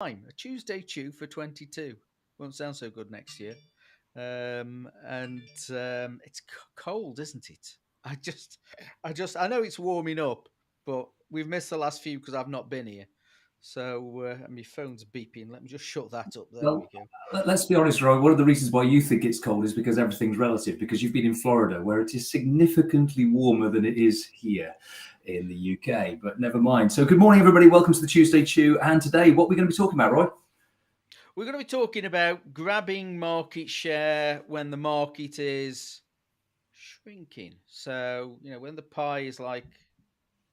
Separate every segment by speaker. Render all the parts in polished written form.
Speaker 1: time, a Tuesday chew for 22. Won't sound so good next year. And it's cold, isn't it? I know it's warming up, but we've missed the last few because I've not been here. So, and my phone's beeping. Let me just shut that up. There we
Speaker 2: Well,
Speaker 1: go.
Speaker 2: let's be honest, Roy. One of the reasons why you think it's cold is because everything's relative. Because you've been in Florida, where it is significantly warmer than it is here in the UK. But never mind. So, good morning, everybody. Welcome to the Tuesday Chew. And today, what we're going to be talking about, Roy?
Speaker 1: We're going to be talking about grabbing market share when the market is shrinking. So, when the pie is like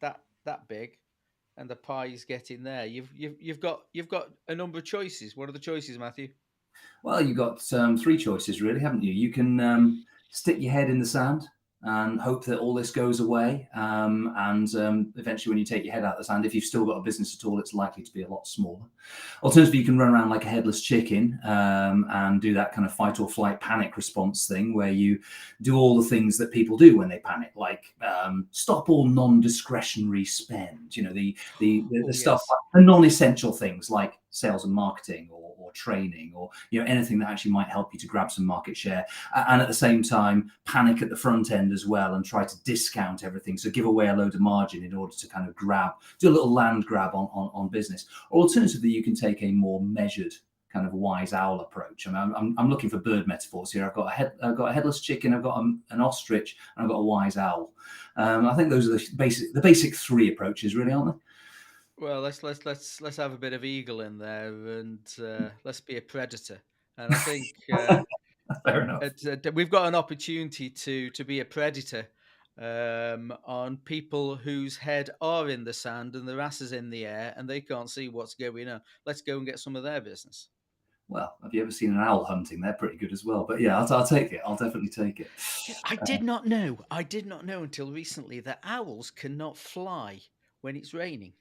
Speaker 1: that big, and the pie is getting there, you've got a number of choices. What are the choices, Matthew?
Speaker 2: Well, you've got three choices, really, haven't you? You can stick your head in the sand and hope that all this goes away. And eventually, when you take your head out of the sand, if you've still got a business at all, it's likely to be a lot smaller. Alternatively, you can run around like a headless chicken and do that kind of fight or flight panic response thing where you do all the things that people do when they panic, like stop all non-discretionary spend. You know, the
Speaker 1: Oh,
Speaker 2: stuff,
Speaker 1: yes.
Speaker 2: the non-essential things like sales and marketing or training or anything that actually might help you to grab some market share, and at the same time panic at the front end as well and try to discount everything, so give away a load of margin in order to kind of do a little land grab on business. Or alternatively, you can take a more measured kind of wise owl approach. I mean, I'm looking for bird metaphors here. I've got a headless chicken, I've got an ostrich, and I've got a wise owl. I think those are the basic three approaches, really, aren't they?
Speaker 1: Well, let's have a bit of eagle in there, and let's be a predator. And I think
Speaker 2: Fair enough.
Speaker 1: we've got an opportunity to be a predator on people whose head are in the sand and their ass is in the air, and they can't see what's going on. Let's go and get some of their business.
Speaker 2: Well, have you ever seen an owl hunting? They're pretty good as well. But yeah, I'll take it. I'll definitely take it.
Speaker 1: I did not know. I did not know until recently that owls cannot fly when it's raining.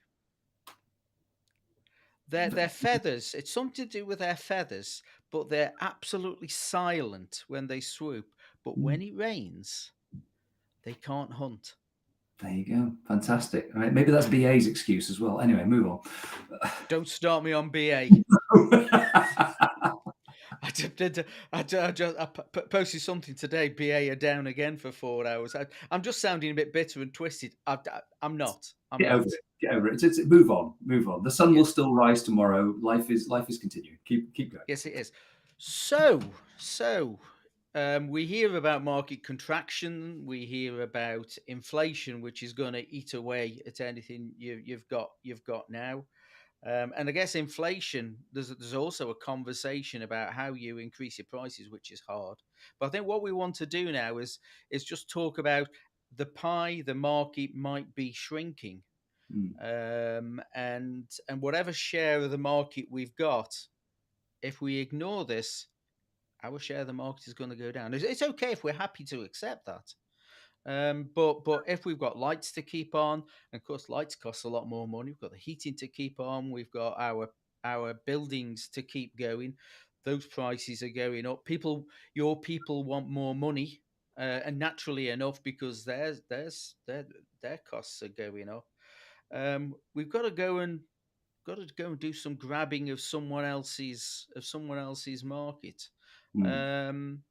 Speaker 1: Their feathers. It's something to do with their feathers, but they're absolutely silent when they swoop. But when it rains, they can't hunt.
Speaker 2: There you go. Fantastic. All right, maybe that's BA's excuse as well. Anyway, move on.
Speaker 1: Don't start me on BA. I posted something today. BA are down again for 4 hours. I'm just sounding a bit bitter and twisted. I'm not. I'm
Speaker 2: Get over
Speaker 1: not.
Speaker 2: it. Get over it. Move on. Move on. The sun will
Speaker 1: Yes,
Speaker 2: still rise tomorrow. Life is continuing. Keep going.
Speaker 1: yes, it is. So, we hear about market contraction. We hear about inflation, which is going to eat away at anything you've got now. And I guess inflation. There's also a conversation about how you increase your prices, which is hard. But I think what we want to do now is just talk about the pie. The market might be shrinking,
Speaker 2: Mm.
Speaker 1: and whatever share of the market we've got, if we ignore this, our share of the market is going to go down. It's okay if we're happy to accept that. But if we've got lights to keep on, and of course lights cost a lot more money. We've got the heating to keep on. We've got our buildings to keep going. Those prices are going up. Your people want more money, and naturally enough, because their costs are going up. We've got to go and do some grabbing of someone else's market.
Speaker 2: Mm.
Speaker 1: Um,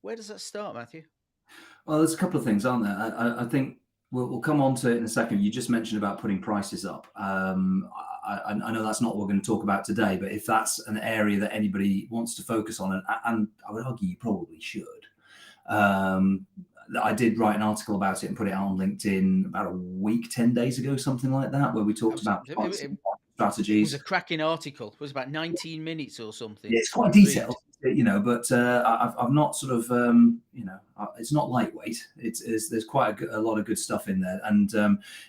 Speaker 1: where does that start, Matthew?
Speaker 2: Well, there's a couple of things, aren't there? I think we'll come on to it in a second. You just mentioned about putting prices up. I know that's not what we're going to talk about today, but if that's an area that anybody wants to focus on, and I would argue you probably should. Um, I did write an article about it and put it out on LinkedIn about a week, 10 days ago, something like that, where we talked about
Speaker 1: It,
Speaker 2: pricing
Speaker 1: it, it was a
Speaker 2: strategies.
Speaker 1: cracking article. It was about 19 minutes or something
Speaker 2: Yeah, it's quite
Speaker 1: read.
Speaker 2: detailed, but I've not sort of, it's not lightweight. There's quite a lot of good stuff in there. And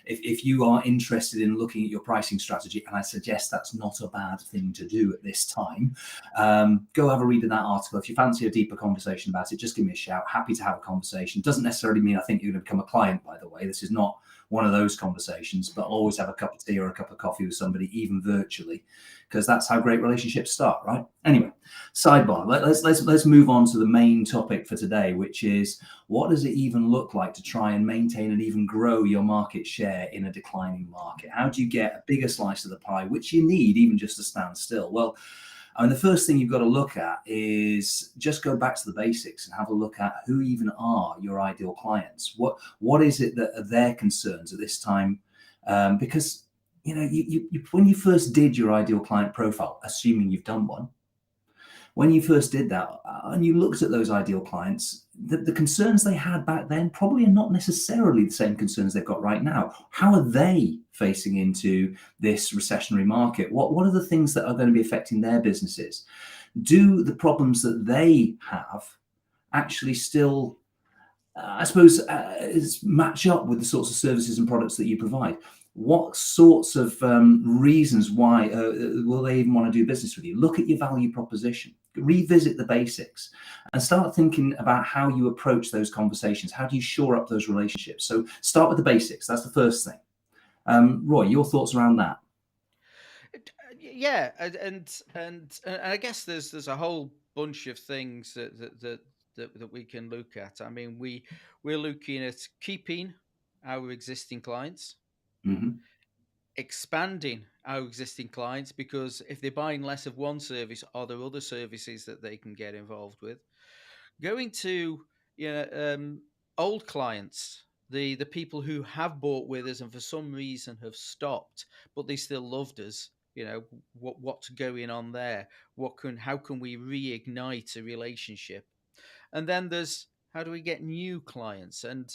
Speaker 2: if you are interested in looking at your pricing strategy, and I suggest that's not a bad thing to do at this time, go have a read of that article. If you fancy a deeper conversation about it, just give me a shout. Happy to have a conversation. Doesn't necessarily mean I think you're going to become a client, by the way. This is not one of those conversations, but I'll always have a cup of tea or a cup of coffee with somebody, even virtually, because that's how great relationships start, right? Anyway, sidebar. Let's move on to the main topic for today, which is, what does it even look like to try and maintain and even grow your market share in a declining market? How do you get a bigger slice of the pie, which you need even just to stand still? Well, I mean, the first thing you've got to look at is just go back to the basics and have a look at who even are your ideal clients. What is it that are their concerns at this time? Because you when you first did your ideal client profile, assuming you've done one, when you first did that and you looked at those ideal clients, the concerns they had back then probably are not necessarily the same concerns they've got right now. How are they facing into this recessionary market? What are the things that are going to be affecting their businesses? Do the problems that they have actually still, I suppose, match up with the sorts of services and products that you provide? What sorts of reasons why will they even want to do business with you? Look at your value proposition, revisit the basics, and start thinking about how you approach those conversations. How do you shore up those relationships? So start with the basics. That's the first thing. Roy, your thoughts around that?
Speaker 1: Yeah, and I guess there's a whole bunch of things that we can look at. I mean, we're looking at keeping our existing clients,
Speaker 2: Mm-hmm.
Speaker 1: expanding our existing clients, because if they're buying less of one service, are there other services that they can get involved with? Going to old clients, the people who have bought with us and for some reason have stopped, but they still loved us. What's going on there? How can we reignite a relationship? And then there's, how do we get new clients? And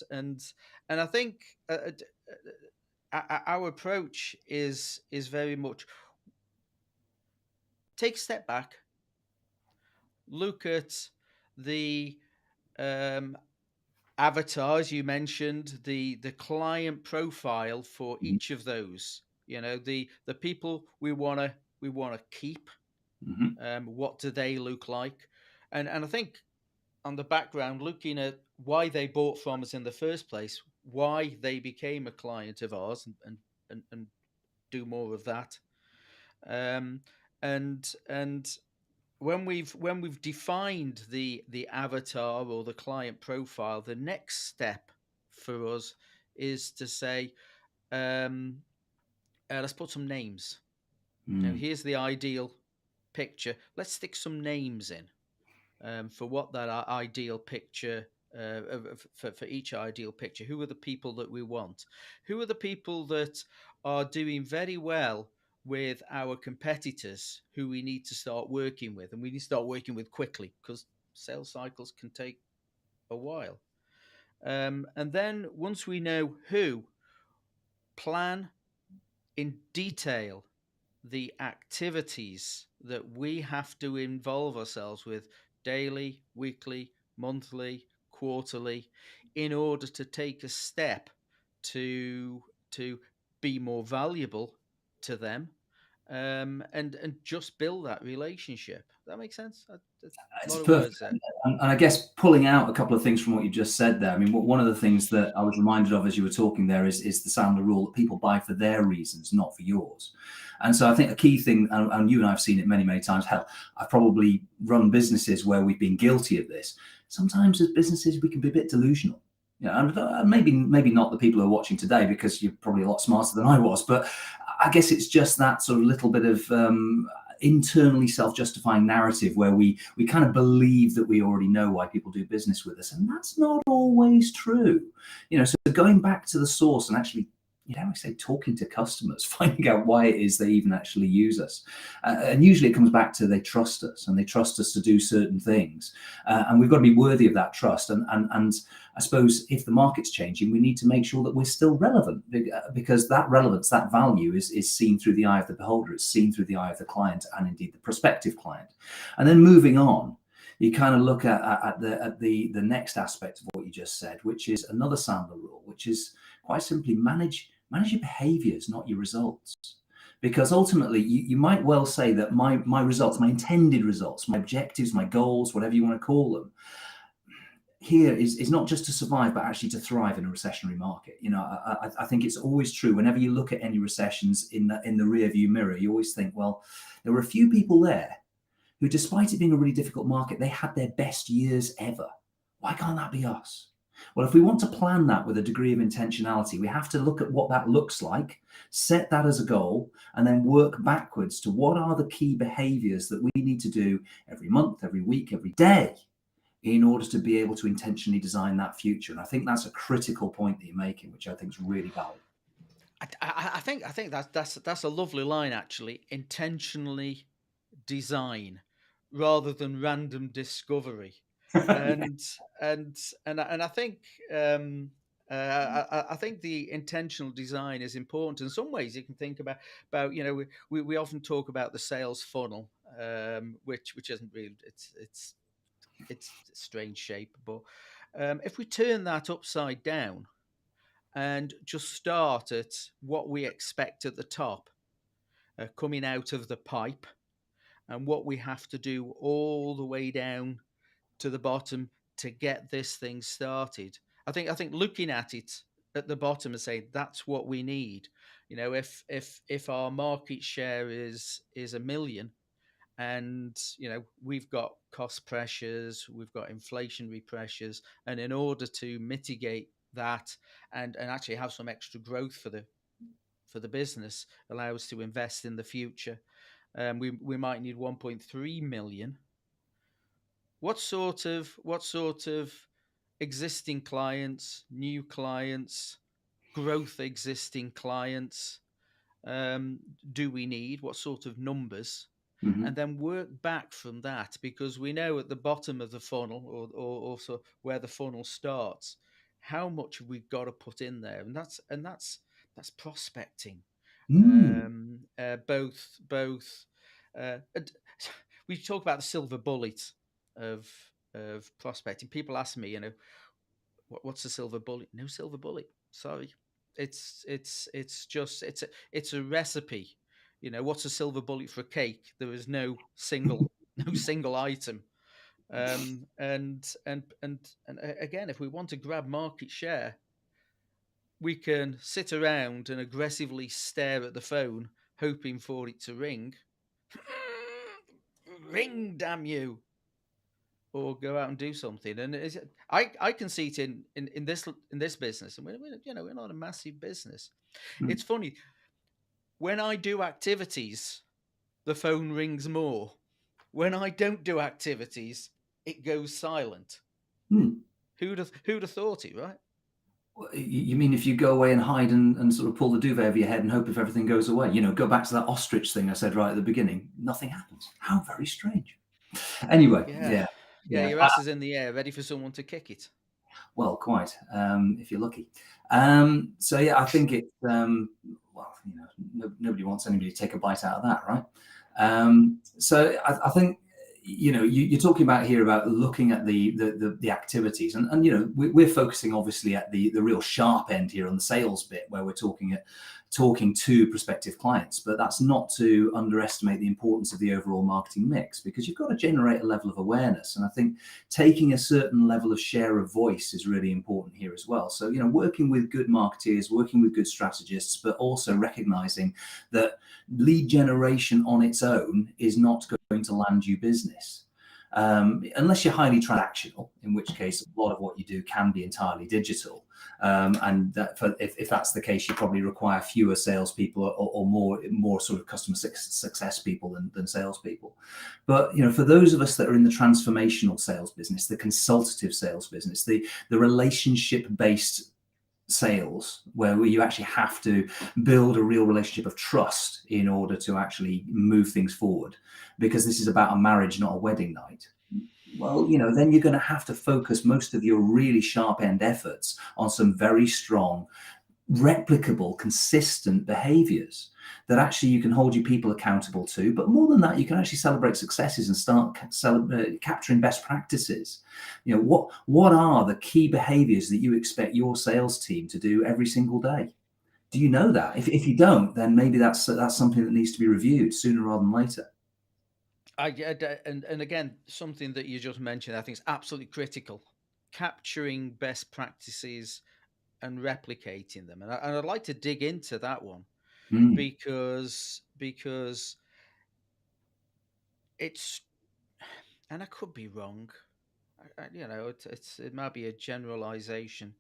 Speaker 1: I think our approach is very much take a step back, look at the um, avatars you mentioned, the client profile for each of those. The people we wanna keep.
Speaker 2: Mm-hmm.
Speaker 1: What do they look like? And I think on the background, looking at why they bought from us in the first place, why they became a client of ours, and do more of that. And when we've defined the avatar or the client profile, the next step for us is to say, let's put some names. Now, here's the ideal picture. Let's stick some names in for what that ideal picture. For each ideal picture, who are the people that we want? Who are the people that are doing very well with our competitors who we need to start working with? And we need to start working with quickly, because sales cycles can take a while. And then once we know who, plan in detail the activities that we have to involve ourselves with daily, weekly, monthly, quarterly, in order to take a step to be more valuable to them, and just build that relationship. That makes sense? A
Speaker 2: It's
Speaker 1: lot of
Speaker 2: perfect.
Speaker 1: words there.
Speaker 2: And I guess pulling out a couple of things from what you just said there. I mean, one of the things that I was reminded of as you were talking there is the Sandler rule that people buy for their reasons, not for yours. And so I think a key thing, and you and I have seen it many, many times. Hell, I've probably run businesses where we've been guilty of this. Sometimes as businesses, we can be a bit delusional. And maybe not the people who are watching today, because you're probably a lot smarter than I was. But I guess it's just that sort of little bit of internally self-justifying narrative where we kind of believe that we already know why people do business with us, and that's not always true. So going back to the source and actually, I say, talking to customers, finding out why it is they even actually use us, and usually it comes back to they trust us, and they trust us to do certain things, and we've got to be worthy of that trust. And I suppose if the market's changing, we need to make sure that we're still relevant, because that relevance, that value is seen through the eye of the beholder. It's seen through the eye of the client, and indeed the prospective client. And then moving on, you kind of look at the next aspect of what you just said, which is another Sandler rule, which is quite simply manage your behaviors, not your results. Because ultimately, you might well say that my results, my intended results, my objectives, my goals, whatever you want to call them, here is not just to survive, but actually to thrive in a recessionary market. I think it's always true. Whenever you look at any recessions in the rear view mirror, you always think, well, there were a few people there who, despite it being a really difficult market, they had their best years ever. Why can't that be us? Well, if we want to plan that with a degree of intentionality, we have to look at what that looks like, set that as a goal, and then work backwards to what are the key behaviors that we need to do every month, every week, every day in order to be able to intentionally design that future. And I think that's a critical point that you're making, which I think is really valid.
Speaker 1: I think that's a lovely line, actually. Intentionally design rather than random discovery,
Speaker 2: Yeah.
Speaker 1: and and I think I think the intentional design is important. In some ways, you can think about we often talk about the sales funnel, which isn't really it's a strange shape, but if we turn that upside down and just start at what we expect at the top, coming out of the pipe, and what we have to do all the way down to the bottom to get this thing started. I think looking at it at the bottom and saying that's what we need. If our market share is 1 million, and we've got cost pressures, we've got inflationary pressures, and in order to mitigate that and actually have some extra growth for the business, allow us to invest in the future, we might need 1.3 million. What sort of existing clients, new clients, growth existing clients, do we need? What sort of numbers? And
Speaker 2: Mhm.
Speaker 1: then work back from that, because we know at the bottom of the funnel, or also where the funnel starts, how much we've got to put in there, and that's prospecting.
Speaker 2: Mm.
Speaker 1: Both. And we talk about the silver bullet of prospecting. People ask me, what's the silver bullet? No silver bullet. Sorry, it's a recipe. What's a silver bullet for a cake? There is no single item. And again, if we want to grab market share, we can sit around and aggressively stare at the phone, hoping for it to ring. Ring, damn you! Or go out and do something. And I can see it in this business, and we're not a massive business.
Speaker 2: Mm.
Speaker 1: It's funny, when I do activities, the phone rings more. When I don't do activities, it goes silent.
Speaker 2: Mm.
Speaker 1: Who'd have thought it, right?
Speaker 2: You mean if you go away and hide and sort of pull the duvet over your head and hope if everything goes away? Go back to that ostrich thing I said right at the beginning. Nothing happens. How very strange. Anyway,
Speaker 1: Yeah,
Speaker 2: yeah,
Speaker 1: yeah.
Speaker 2: yeah.
Speaker 1: Your ass is in the air, ready for someone to kick it.
Speaker 2: Well, quite, if you're lucky. So yeah, I think it. Well, nobody wants anybody to take a bite out of that, right? So I think you're talking about here about looking at the activities, and we're focusing obviously at the real sharp end here on the sales bit, where we're talking to prospective clients, but that's not to underestimate the importance of the overall marketing mix, because you've got to generate a level of awareness, and I think taking a certain level of share of voice is really important here as well. So working with good marketeers, working with good strategists, but also recognizing that lead generation on its own is not going to land you business. Unless you're highly transactional, in which case a lot of what you do can be entirely digital. And if that's the case, you probably require fewer salespeople or more sort of customer success people than salespeople. But for those of us that are in the transformational sales business, the consultative sales business, the relationship based sales, where you actually have to build a real relationship of trust in order to actually move things forward, because this is about a marriage, not a wedding night. Well, then you're going to have to focus most of your really sharp end efforts on some very strong, replicable, consistent behaviors that actually you can hold your people accountable to. But more than that, you can actually celebrate successes and start capturing best practices. What are the key behaviors that you expect your sales team to do every single day? Do you know that? If you don't, then maybe that's something that needs to be reviewed sooner rather than later.
Speaker 1: And again, something that you just mentioned, I think is absolutely critical: capturing best practices and replicating them. And I'd like to dig into that one,
Speaker 2: Mm.
Speaker 1: because it's, and I could be wrong. it might be a generalization.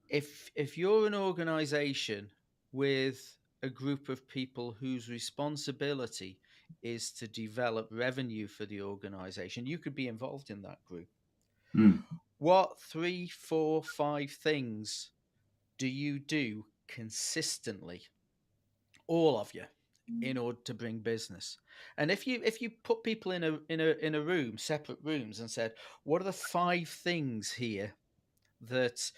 Speaker 1: If you're an organization with a group of people whose responsibility is to develop revenue for the organization, you could be involved in that group.
Speaker 2: Mm.
Speaker 1: What three, four, five things do you do consistently, all of you, in order to bring business? And if you put people in a room, separate rooms, and said, what are the five things here that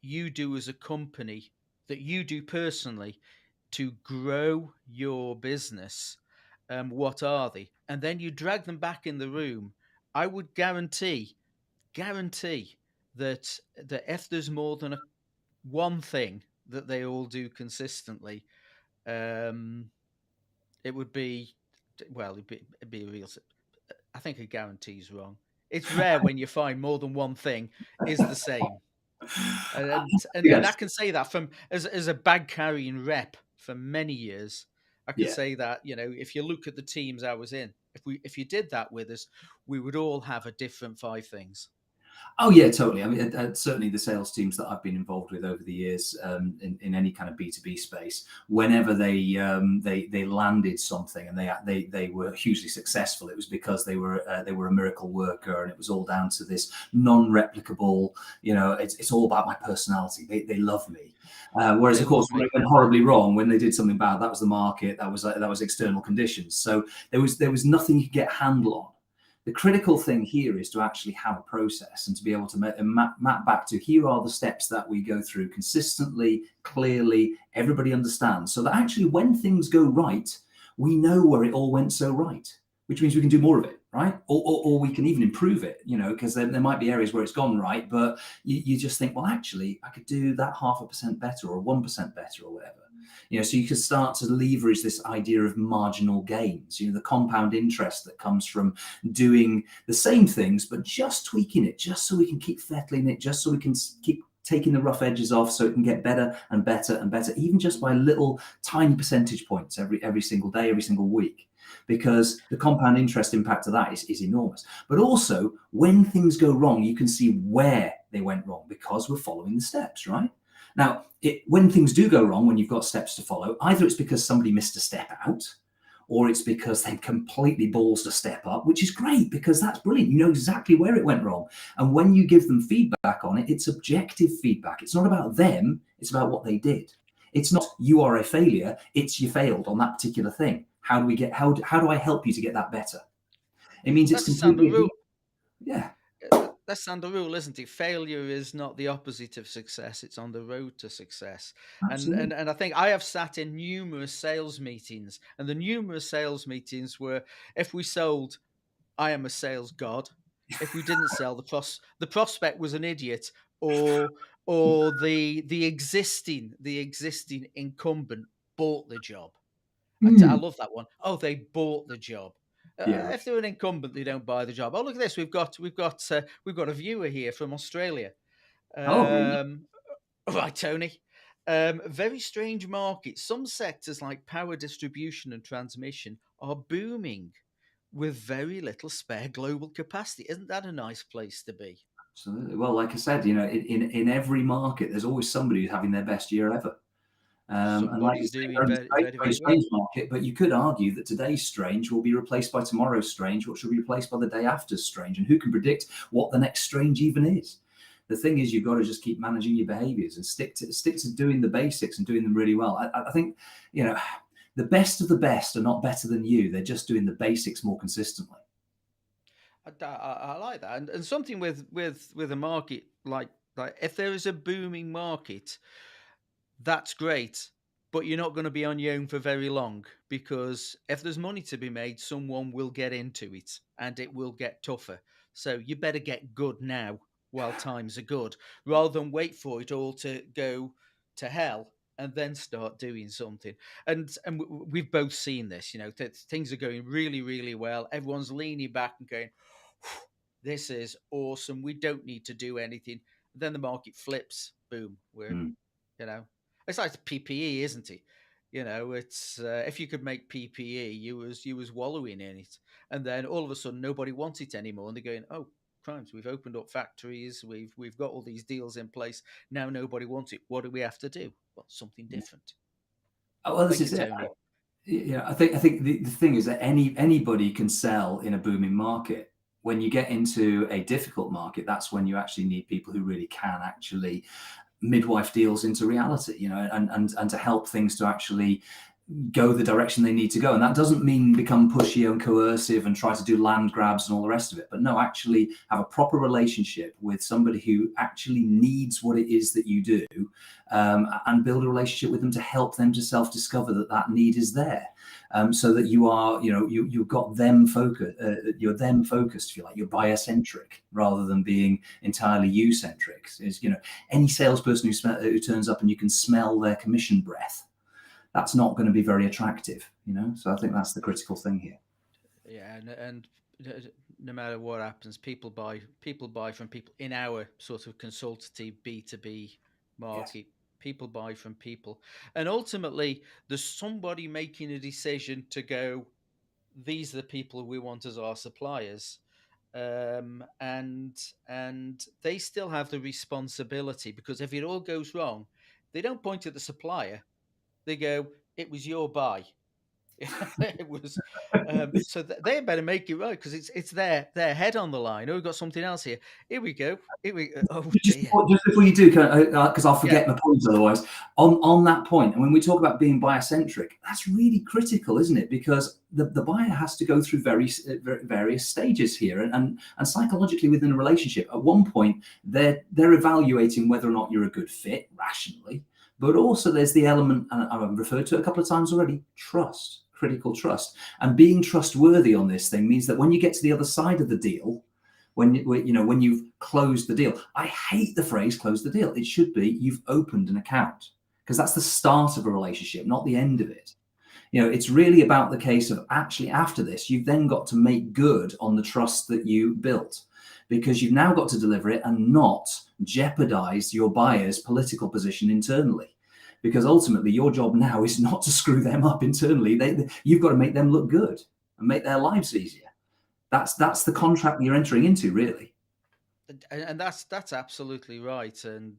Speaker 1: you do as a company, that you do personally to grow your business, what are they? And then you drag them back in the room. I would guarantee that if there's more than one thing that they all do consistently, um, it would be, well, it'd be a real. I think a guarantee is wrong. It's rare when you find more than one thing is the same. And I
Speaker 2: Yes.
Speaker 1: can say that from as a bag carrying rep for many years. I can
Speaker 2: Yeah.
Speaker 1: say that, if you look at the teams I was in, if you did that with us, we would all have a different five things.
Speaker 2: Oh yeah, totally. I mean, certainly the sales teams that I've been involved with over the years, in any kind of B2B space, whenever they landed something and they were hugely successful, it was because they were a miracle worker, and it was all down to this non-replicable. It's all about my personality. They love me. Whereas,
Speaker 1: They
Speaker 2: of course,
Speaker 1: love
Speaker 2: when
Speaker 1: me.
Speaker 2: it went horribly wrong, when they did something bad, that was the market, that was external conditions. So there was nothing you could get a handle on. The critical thing here is to actually have a process and to be able to map back to, here are the steps that we go through consistently, clearly, everybody understands, so that actually when things go right, we know where it all went so right, which means we can do more of it, right? Or we can even improve it, because there might be areas where it's gone right, but you just think, well, actually, I could do that 0.5% better or 1% better or whatever. So you can start to leverage this idea of marginal gains, the compound interest that comes from doing the same things, but just tweaking it, just so we can keep fettling it, just so we can keep taking the rough edges off, so it can get better and better and better, even just by little tiny percentage points every single day, every single week, because the compound interest impact of that is enormous. But also, when things go wrong, you can see where they went wrong because we're following the steps, right? Now, when things do go wrong, when you've got steps to follow, either it's because somebody missed a step out, or it's because they completely balls to step up, which is great because that's brilliant. You know exactly where it went wrong. And when you give them feedback on it, it's objective feedback. It's not about them, it's about what they did. It's not you are a failure, it's you failed on that particular thing. How do I help you to get that better? It means it's
Speaker 1: That's the standard
Speaker 2: completely,
Speaker 1: rule.
Speaker 2: yeah.
Speaker 1: That's the rule, isn't it? Failure is not the opposite of success; it's on the road to success. And
Speaker 2: Absolutely.
Speaker 1: and and I think I have sat in numerous sales meetings, and the numerous sales meetings were, if we sold, I am a sales god. If we didn't sell, the prospect was an idiot, or the existing incumbent bought the job. I
Speaker 2: Mm.
Speaker 1: love that one. Oh, they bought the job.
Speaker 2: Yeah.
Speaker 1: If they're an incumbent, they don't buy the job. Oh, look at this. We've got a viewer here from Australia.
Speaker 2: Oh, really?
Speaker 1: Um, right, Tony. Very strange market. Some sectors like power distribution and transmission are booming with very little spare global capacity. Isn't that a nice place to be?
Speaker 2: Absolutely. Well, like I said, in every market, there's always somebody who's having their best year ever. And like you
Speaker 1: Somebody's
Speaker 2: say,
Speaker 1: doing
Speaker 2: we're in a
Speaker 1: very, very,
Speaker 2: very
Speaker 1: very well.
Speaker 2: strange market, but you could argue that today's strange will be replaced by tomorrow's strange, which will be replaced by the day after's strange. And who can predict what the next strange even is? The thing is, you've got to just keep managing your behaviors and stick to doing the basics and doing them really well. I think, the best of the best are not better than you. They're just doing the basics more consistently.
Speaker 1: I like that, and something with a market like if there is a booming market, that's great, but you're not going to be on your own for very long, because if there's money to be made, someone will get into it and it will get tougher. So you better get good now while times are good, rather than wait for it all to go to hell and then start doing something. And we've both seen this, things are going really, really well. Everyone's leaning back and going, this is awesome. We don't need to do anything. Then the market flips. Boom.
Speaker 2: Mm.
Speaker 1: You know, it's like PPE, isn't it? It's if you could make PPE, you was wallowing in it, and then all of a sudden nobody wants it anymore, and they're going, oh, crimes. We've opened up factories. We've got all these deals in place. Now nobody wants it. What do we have to do? Well, something different.
Speaker 2: Well, this
Speaker 1: Thank you,
Speaker 2: is it.
Speaker 1: Tony.
Speaker 2: Yeah, I think the thing is that anybody can sell in a booming market. When you get into a difficult market, that's when you actually need people who really can actually midwife deals into reality, you know, and to help things to actually go the direction they need to go. And that doesn't mean become pushy and coercive and try to do land grabs and all the rest of it, but no, actually have a proper relationship with somebody who actually needs what it is that you do, and build a relationship with them to help them to self-discover that that need is there. So that you are, you know, you've got them focused, you're them focused, if you like, you're buyer-centric rather than being entirely you-centric. Is, you know, any salesperson who turns up and you can smell their commission breath, that's not going to be very attractive, you know. So I think that's the critical thing here.
Speaker 1: Yeah, and no matter what happens, people buy from people in our sort of consultative B2B market. Yes. People buy from people, and ultimately there's somebody making a decision to go, these are the people we want as our suppliers, and they still have the responsibility, because if it all goes wrong, they don't point at the supplier. They go, it was your buy. It was, so they better make it right, because it's their head on the line. Oh, we've got something else here. Here we go. Oh,
Speaker 2: just before you do, because I'll forget my points otherwise. On that point, and when we talk about being buyer-centric, that's really critical, isn't it? Because the buyer has to go through various stages here, and psychologically within a relationship, at one point they're evaluating whether or not you're a good fit rationally. But also there's the element, and I've referred to it a couple of times already, trust, critical trust. And being trustworthy on this thing means that when you get to the other side of the deal, when you've closed the deal, I hate the phrase close the deal. It should be you've opened an account, because that's the start of a relationship, not the end of it. You know, it's really about the case of actually after this, you've then got to make good on the trust that you built, because you've now got to deliver it and not jeopardize your buyer's political position internally. Because ultimately your job now is not to screw them up internally. You've got to make them look good and make their lives easier. That's the contract that you're entering into, really.
Speaker 1: And that's absolutely right. And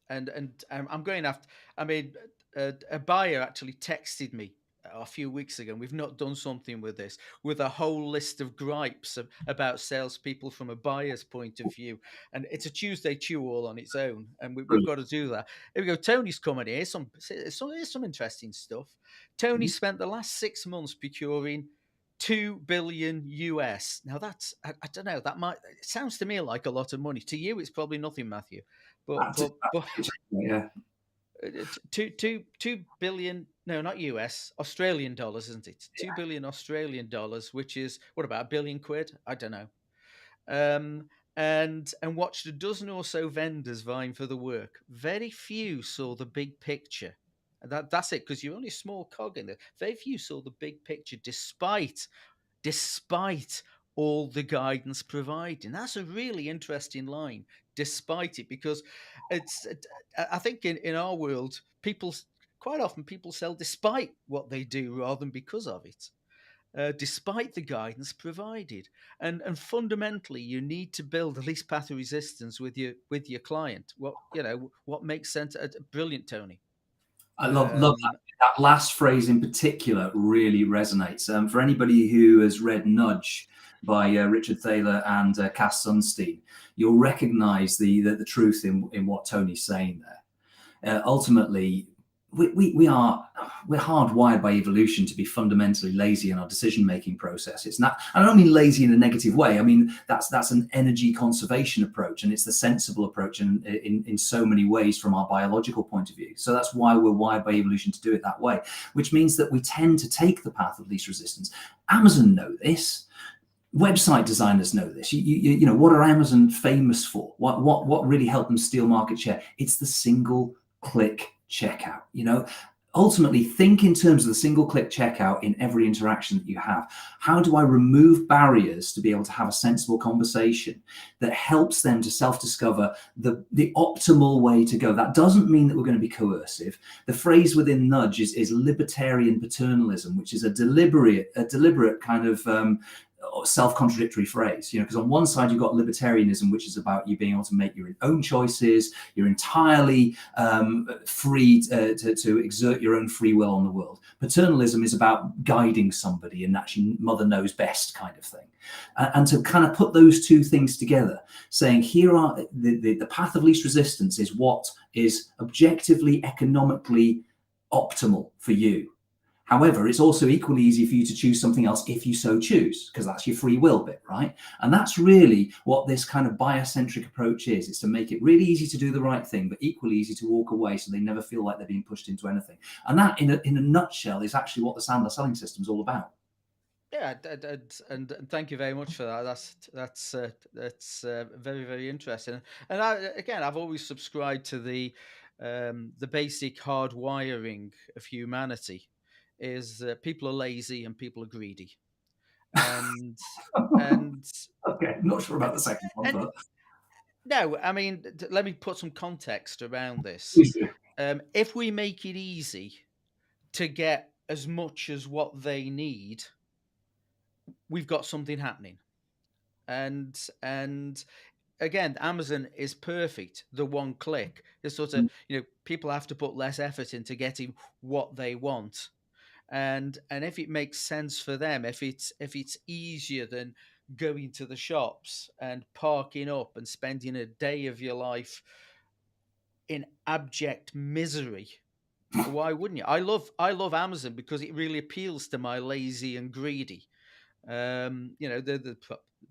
Speaker 1: I'm going after, I mean, a buyer actually texted me a few weeks ago, and we've not done something with this, with a whole list of gripes about salespeople from a buyer's point of view. And it's a Tuesday chew all on its own, and we've got to do that. Here we go. Tony's coming here. Here's some interesting stuff. Tony spent the last 6 months procuring $2 billion US. Now that's, I don't know, it sounds to me like a lot of money. To you, it's probably nothing, Matthew. But
Speaker 2: yeah.
Speaker 1: 2 billion, no, not US, Australian dollars, isn't it? Yeah. 2 billion Australian dollars, which is, what, about £1 billion? I don't know. And watched a dozen or so vendors vying for the work. Very few saw the big picture. That's it, because you're only a small cog in there. Very few saw the big picture, despite all the guidance provided. And that's a really interesting line, despite it, because I think in our world, quite often sell despite what they do rather than because of it. Despite the guidance provided, and fundamentally, you need to build at least path of resistance with your client. What makes sense? Brilliant, Tony.
Speaker 2: I love that last phrase in particular. Really resonates. For anybody who has read Nudge by Richard Thaler and Cass Sunstein, you'll recognise the truth in what Tony's saying there. Ultimately, we're hardwired by evolution to be fundamentally lazy in our decision-making process. It's not, I don't mean lazy in a negative way. I mean, that's an energy conservation approach, and it's the sensible approach in so many ways from our biological point of view. So that's why we're wired by evolution to do it that way, which means that we tend to take the path of least resistance. Amazon know this. Website designers know this. You know, what are Amazon famous for? What really helped them steal market share? It's the single click checkout. You know, ultimately think in terms of the single click checkout in every interaction that you have. How do I remove barriers to be able to have a sensible conversation that helps them to self-discover the optimal way to go? That doesn't mean that we're going to be coercive. The phrase within Nudge is libertarian paternalism, which is a deliberate kind of self-contradictory phrase, because on one side you've got libertarianism, which is about you being able to make your own choices. You're entirely free to exert your own free will on the world. Paternalism is about guiding somebody and actually mother knows best kind of thing. And to kind of put those two things together, saying here are the path of least resistance is what is objectively economically optimal for you. However, it's also equally easy for you to choose something else if you so choose, because that's your free will bit, right? And that's really what this kind of buyer-centric approach is. It's to make it really easy to do the right thing, but equally easy to walk away so they never feel like they're being pushed into anything. And that, in a nutshell, is actually what the Sandler selling system is all about.
Speaker 1: Yeah, and thank you very much for that. That's very, very interesting. And I've always subscribed to the basic hardwiring of humanity is that people are lazy and people are greedy, and and
Speaker 2: Okay, not sure about the second one,
Speaker 1: and
Speaker 2: but
Speaker 1: no, I mean, let me put some context around this.
Speaker 2: please do.
Speaker 1: If we make it easy to get as much as what they need, we've got something happening. And again, Amazon is perfect. The one click. It's sort of, people have to put less effort into getting what they want. And if it makes sense for them, if it's easier than going to the shops and parking up and spending a day of your life in abject misery, why wouldn't you? I love Amazon because it really appeals to my lazy and greedy. The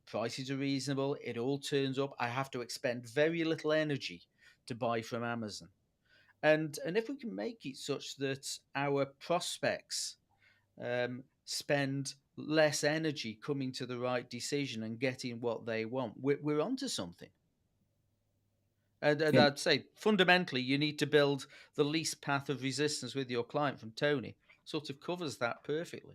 Speaker 1: prices are reasonable. It all turns up. I have to expend very little energy to buy from Amazon. And if we can make it such that our prospects spend less energy coming to the right decision and getting what they want, we're onto something. And
Speaker 2: Yeah.
Speaker 1: I'd say fundamentally, you need to build the least path of resistance with your client from Tony. Sort of covers that perfectly.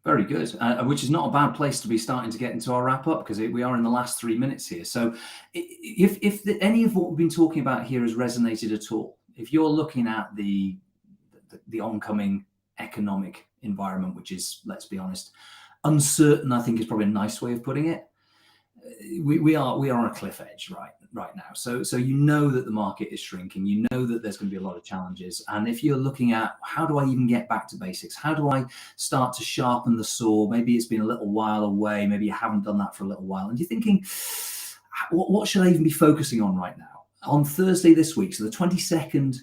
Speaker 2: Very good, which is not a bad place to be starting to get into our wrap up, because we are in the last 3 minutes here. So if any of what we've been talking about here has resonated at all, if you're looking at the oncoming economic environment, which is, let's be honest, uncertain, I think is probably a nice way of putting it. We are on a cliff edge right now. So that the market is shrinking. That there's going to be a lot of challenges. And if you're looking at how do I even get back to basics? How do I start to sharpen the saw? Maybe it's been a little while away. Maybe you haven't done that for a little while. And you're thinking, what should I even be focusing on right now? On Thursday this week, so the 22nd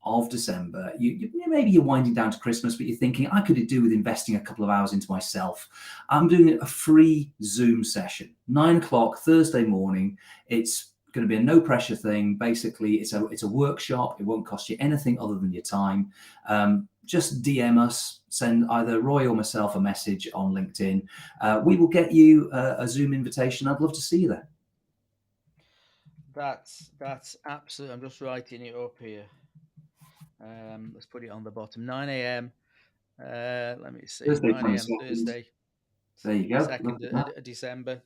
Speaker 2: of December, maybe you're winding down to Christmas, but you're thinking, I could do with investing a couple of hours into myself. I'm doing a free Zoom session, 9 o'clock Thursday morning. It's going to be a no pressure thing. Basically, it's a workshop. It won't cost you anything other than your time. Just DM us, send either Roy or myself a message on LinkedIn. We will get you a Zoom invitation. I'd love to see you there.
Speaker 1: That's absolutely. I'm just writing it up here. Let's put it on the bottom. 9 a.m. Let me see.
Speaker 2: Thursday,
Speaker 1: 9 a.m. Thursday.
Speaker 2: There you go.
Speaker 1: 2nd of December.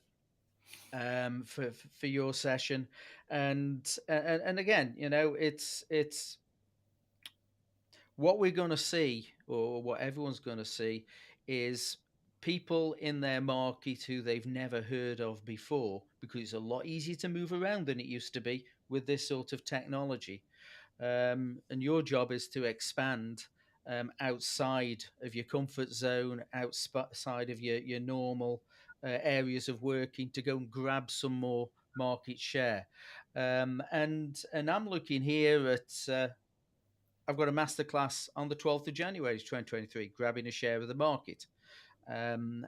Speaker 1: For your session, and again, it's what we're going to see, or what everyone's going to see, is people in their market who they've never heard of before, because it's a lot easier to move around than it used to be with this sort of technology. And your job is to expand outside of your comfort zone, outside of your normal areas of working, to go and grab some more market share. And I'm looking here at I've got a masterclass on the 12th of January 2023, grabbing a share of the market. And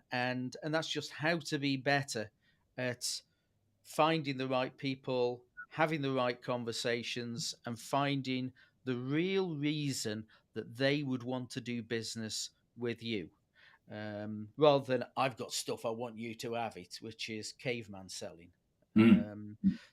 Speaker 1: that's just how to be better at finding the right people, having the right conversations, and finding the real reason that they would want to do business with you. Rather than I've got stuff, I want you to have it, which is caveman selling.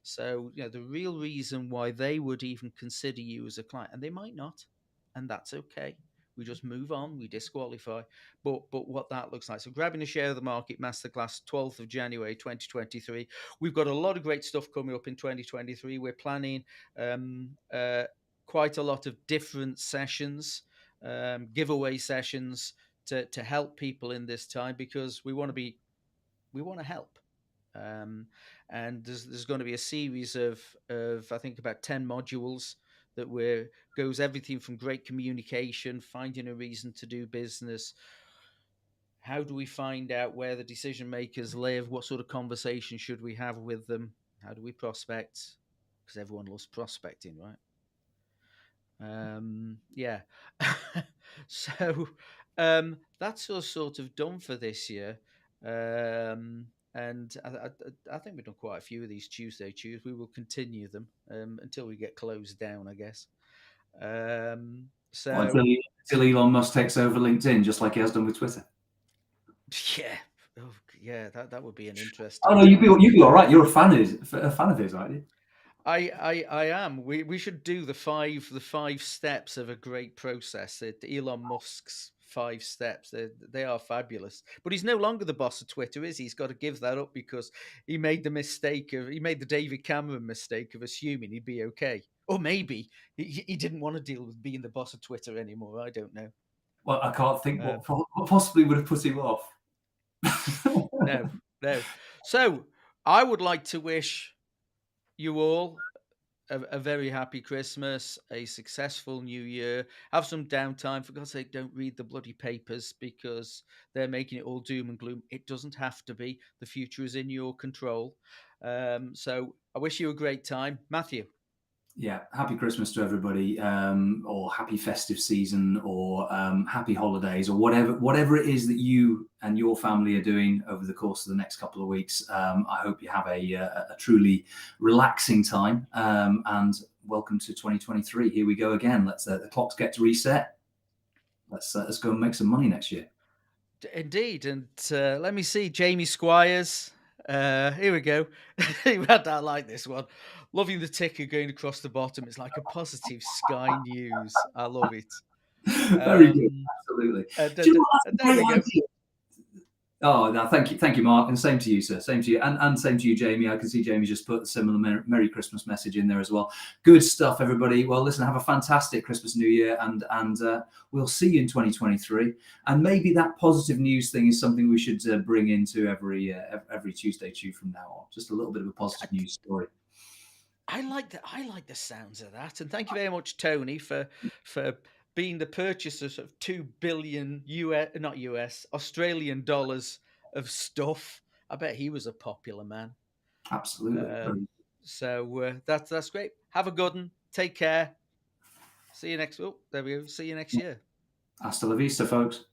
Speaker 1: So the real reason why they would even consider you as a client, and they might not, and that's okay. We just move on, we disqualify. But what that looks like. So grabbing a share of the market masterclass, 12th of January 2023. We've got a lot of great stuff coming up in 2023. We're planning quite a lot of different sessions, giveaway sessions to help people in this time, because we want to be We want to help. And there's going to be a series of I think about 10 modules that goes everything from great communication, finding a reason to do business. How do we find out where the decision makers live? What sort of conversation should we have with them? How do we prospect? Because everyone loves prospecting, right? Yeah. So that's us sort of done for this year. And I think we've done quite a few of these Tuesday Chews. We will continue them until we get closed down, I guess. So
Speaker 2: until Elon Musk takes over LinkedIn, just like he has done with Twitter.
Speaker 1: Yeah. Oh, yeah, that would be an interesting.
Speaker 2: Oh no, you'd be all right. You're a fan of his, aren't you?
Speaker 1: I am. We should do the five steps of a great process. Elon Musk's 5 steps. They are fabulous. But he's no longer the boss of Twitter, is he? He's got to give that up because he made the David Cameron mistake of assuming he'd be okay. Or maybe he didn't want to deal with being the boss of Twitter anymore. I don't know.
Speaker 2: Well, I can't think what possibly would have put him off.
Speaker 1: No. So I would like to wish you all a very happy Christmas, a successful new year. Have some downtime. For God's sake, don't read the bloody papers because they're making it all doom and gloom. It doesn't have to be. The future is in your control. So I wish you a great time. Matthew.
Speaker 2: Yeah, happy Christmas to everybody, or happy festive season, or happy holidays, or whatever it is that you and your family are doing over the course of the next couple of weeks. I hope you have a truly relaxing time, and welcome to 2023. Here we go again. Let's the clocks get to reset. Let's go and make some money next year.
Speaker 1: Indeed, and let me see, Jamie Squires. Here we go. I like this one. Loving the ticker going across the bottom. It's like a positive Sky News. I love it.
Speaker 2: Very good. Absolutely.
Speaker 1: There we go.
Speaker 2: Oh, no, thank you, Mark, and same to you, sir. Same to you, and same to you, Jamie. I can see Jamie just put a similar Merry Christmas message in there as well. Good stuff, everybody. Well, listen, have a fantastic Christmas, New Year, and we'll see you in 2023. And maybe that positive news thing is something we should bring into every Tuesday Chew from now on. Just a little bit of a positive news story.
Speaker 1: I like the sounds of that, and thank you very much, Tony, for being the purchasers of $2 billion Australian dollars of stuff. I bet he was a popular man.
Speaker 2: Absolutely.
Speaker 1: So that's great. Have a good one. Take care. See you next. Oh, there we go. See you next year.
Speaker 2: Hasta la vista, folks.